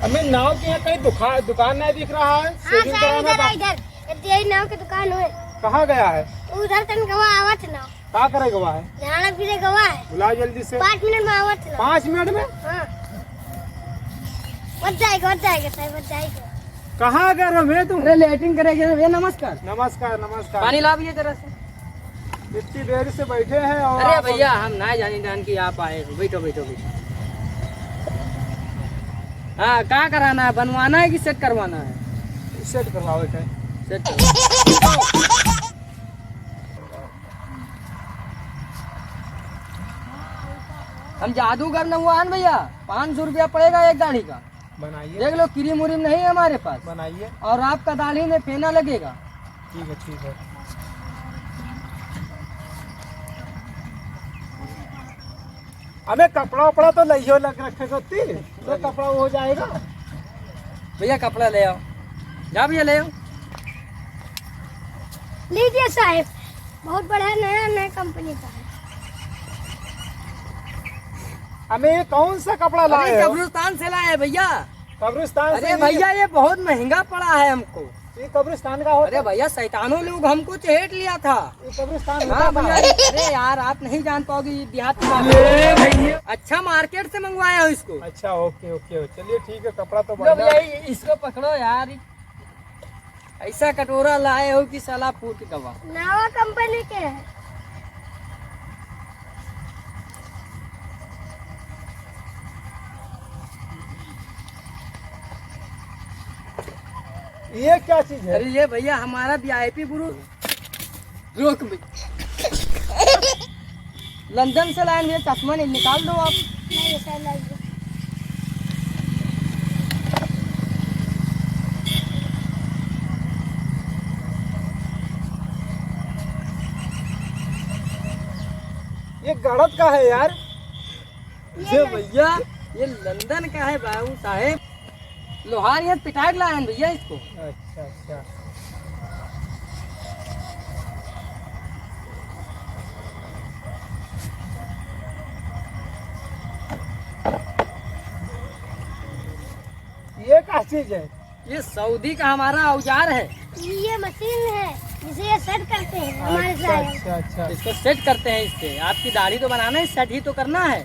हमें नाव की कहीं दुकान नहीं दिख रहा है। हाँ साहब इधर यही नाव की दुकान है। कहाँ गया है? उधर तन गवा आवत नाव। क्या करे गवा है? नहाना पीने गवा है। बुलाओ जल्दी से। 5 मिनट में आवत नाव। 5 मिनट में? हाँ बच जाएगा साहब बच जाएगा। कहाँ गए रहे तुम? अरे लेटिंग करेंगे भैया। नमस्कार नमस्कार नमस्कार। पानी लाइए जरा से। इतनी देर से बैठे हैं और अरे भैया हम ना जाने जान की आप आए हो। बैठो बैठो बैठो। हाँ क्या कराना है? बनवाना है कि सेट करवाना है? सेट करवाओ है। सेट करवाओ। हम जादूगर नौवान भैया। 500 रुपया पड़ेगा एक दाढ़ी का। बनाइए देख लो क्रीम उरीम नहीं है हमारे पास। बनाइए। और आपका दाढ़ी में फेना लगेगा। ठीक है ठीक है। हमें कपड़ा उपड़ा तो नहीं लग रखे होती तो कपड़ा हो जाएगा। भैया कपड़ा ले आओ। जा भैया ले आओ। लीजिए साहब बहुत बढ़िया नया कंपनी का है। हमें ये कौन सा कपड़ा लाए अरे हो? कब्रिस्तान से लाए भैया। कब्रिस्तान से? अरे भैया ये बहुत महंगा पड़ा है हमको। ये कब्रिस्तान का होता अरे भैया शैतानों लोग हमको चहेट लिया था। ये कब्रिस्तान हाँ होता भैया। है। अरे यार आप नहीं जान पाओगे ये देहात की बात है। अच्छा मार्केट से मंगवाया हो इसको। अच्छा ओके ओके चलिए ठीक है। कपड़ा तो लो बढ़िया। भैया इसको पकड़ो यार। ऐसा कटोरा लाए हो कि साला फूट गवा। नवा कंपनी के है। ये क्या चीज है? अरे ये भैया हमारा VIP गुरु रोक लंदन से लाए भैया। चश्मा नहीं निकाल दो आप। नहीं सर नहीं। ये गढ़त का है यार। ये भैया ये लंदन का है बाबू साहेब। लोहार यहाँ पिटाक लाए हैं भैया इसको। अच्छा अच्छा। ये क्या चीज है? ये सऊदी का हमारा औजार है। ये मशीन है जिसे ये सेट करते हैं हमारे अच्छा साहब। अच्छा अच्छा। इसको सेट करते हैं इससे। आपकी दाढ़ी तो बनाना है, सेट ही तो करना है।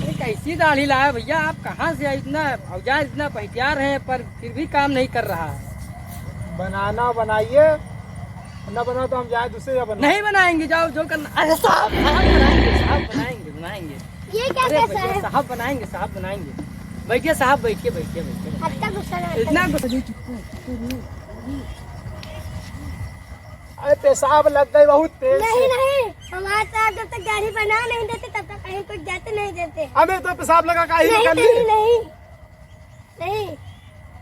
ये कैसी दाढ़ी लाया भैया आप? कहाँ से इतना औजार इतना पहचान है पर फिर भी काम नहीं कर रहा है। बनाना बनाइए। न बना तो हम जाए दूसरे या बना। नहीं बनाएंगे जाओ जो करना। अरे साहब बनाएंगे साहब बनाएंगे बनाएंगे। ये क्या अरे कैसा भैया है? साहब बनाएंगे साहब बनाएंगे। बैठिए साहब बैठिए बैठिए बैठिए। अच्छा गुस्सा नहीं इतना आता। अरे पेशाब लग गई बहुत तेज नहीं से। नहीं हमारे साहब जब तक गाड़ी बना नहीं देते तब तक कहीं कुछ जाते नहीं देते। हमें तो पेशाब लगा का ही नहीं निकल नहीं ली। नहीं नहीं।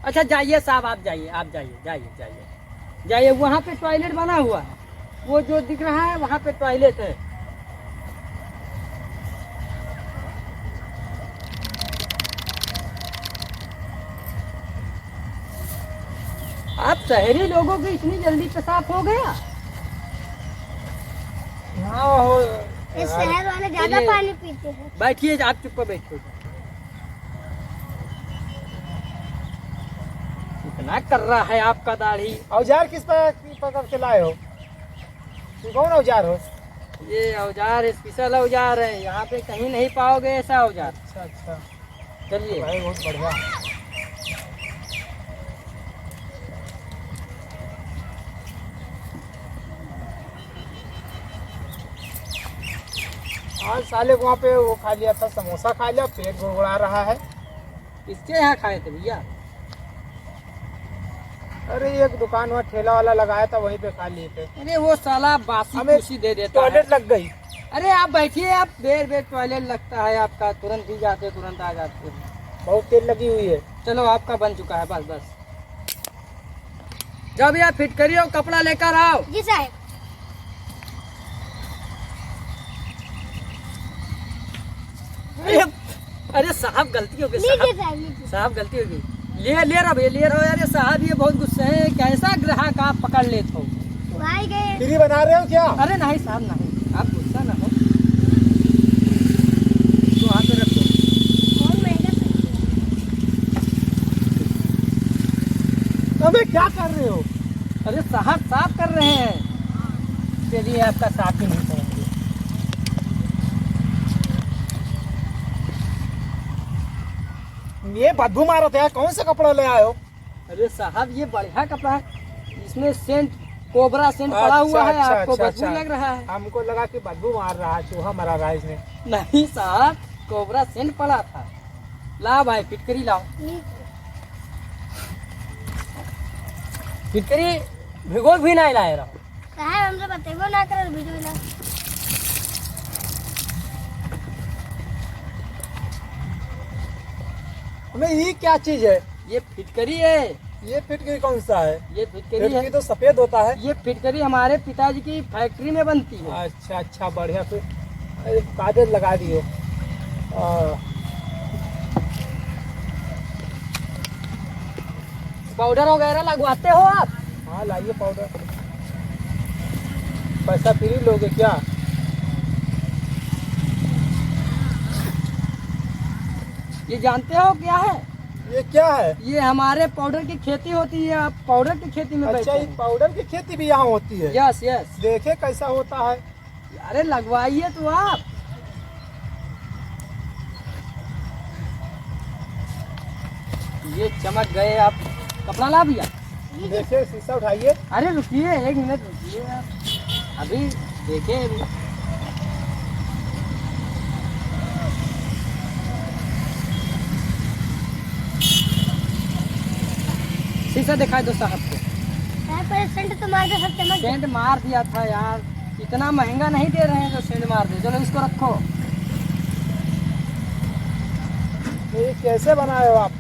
अच्छा जाइए साहब आप जाइए जाइए जाइए जाइए। वहाँ पे टॉयलेट बना हुआ है। वो जो दिख रहा है वहाँ पे टॉयलेट है। आप शहरी लोगों की इतनी जल्दी पेशाब हो गया? हाँ हो। इस शहर वाले ज्यादा चलिए। पानी पीते हैं। बैठिए आप चुप बैठिए। इतना कर रहा है आपका दाढ़ी। औजार किस पर पकड़ के लाए हो? तू कौन औजार हो? ये औजार स्पेशल औजार है। यहाँ पे कहीं नहीं पाओगे ऐसा औजार। अच्छा अच्छा चलिए भाई बहुत बढ़िया। आज साले को वहाँ पे वो खा लिया था, समोसा खा लिया, पेट गुड़गुड़ा रहा है। किसके यहाँ खाए थे भैया? अरे एक दुकान में ठेला वाला लगाया था वहीं पे खा लिए थे। अरे वो साला बासी हमें कुर्सी दे देता है। टॉयलेट लग गई। अरे आप बैठिए। आप देर बेर टॉयलेट लगता है आपका। तुरंत ही जाते तुरंत आ जाते हैं। बहुत तेल लगी हुई है। चलो आपका बन चुका है बस बस। जब भैया फिट करिए और कपड़ा लेकर आओ। जी साहब। अरे साहब गलती हो गई। लीजिए साहब साहब लीजिए। साहब गलती हो गई। ले रहा भैया ले रहा। अरे साहब ये बहुत गुस्से है। कैसा ग्राहक आप पकड़ लेते हो? भाई गए। फ्री बना रहे हो क्या? अरे नहीं साहब नहीं। आप गुस्सा ना हो, तो वहाँ पे रखो। बहुत महंगा पड़ता अबे क्या कर रहे हो? अरे साहब साफ कर रहे हैं। चलिए आपका साफ ही नहीं करेंगे। ये बदबू मारा था, कौन सा कपड़ा ले आए हो? अरे साहब ये बढ़िया कपड़ा है, इसमें सेंट कोबरा सेंट पड़ा हुआ है, आपको बदबू लग रहा है? हमको लगा कि बदबू मार रहा है, चूहा मरा रहा है इसने। नहीं साहब, कोबरा सेंट पड़ा था। ला भाई फिटकरी लाओ, है। फिटकरी भिगो भी नहीं लाए रहो। साहब हमसे बतेबो ना करो वीडियो ना। हमें ये क्या चीज है? ये फिटकरी है, ये फिटकरी कौन सा है? ये फिटकरी फिटकरी है। तो सफेद होता है। ये फिटकरी हमारे पिताजी की फैक्ट्री में बनती है। अच्छा अच्छा, बढ़िया। फिर अरे, कागज लगा दियो। पाउडर वगैरह लगवाते हो आप? हाँ लाइए पाउडर। पैसा फ्री लोगे क्या? ये जानते हो क्या है? ये क्या है? ये हमारे पाउडर की खेती होती है, आप पाउडर की खेती में अच्छा, बैठे ये हैं। पाउडर की खेती भी यहाँ होती है? Yes yes. देखे कैसा होता है। अरे लगवाइए तो आप। ये चमक गए आप। कपड़ा ला भैया। देखिए, शीशा उठाइए। अरे रुकिए, एक मिनट रुकिए आप। अभी देखिए अभी। शीशा दिखाई दो साहब को। साहब पहले सेंट तो मार दे, सब चमक गया। सेंट मार दिया था यार, इतना महंगा नहीं दे रहे हैं जो सेंट मार दे। चलो इसको रखो। ये कैसे बनाए हो आप?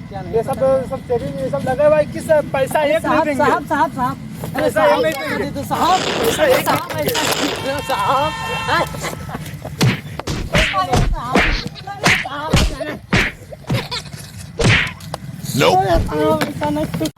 क्या नहीं ये सब पता? सब सेविंग ये सब लगे हुआ है। किस पैसा एक नहीं साहब देंगे? साहब साहब साहब, अरे पैसा साहब एक नहीं दे दो साहब, पैसा अरे एक साहब ऐसा अरे साहब, Nope. अरे साहब ऐसा नहीं।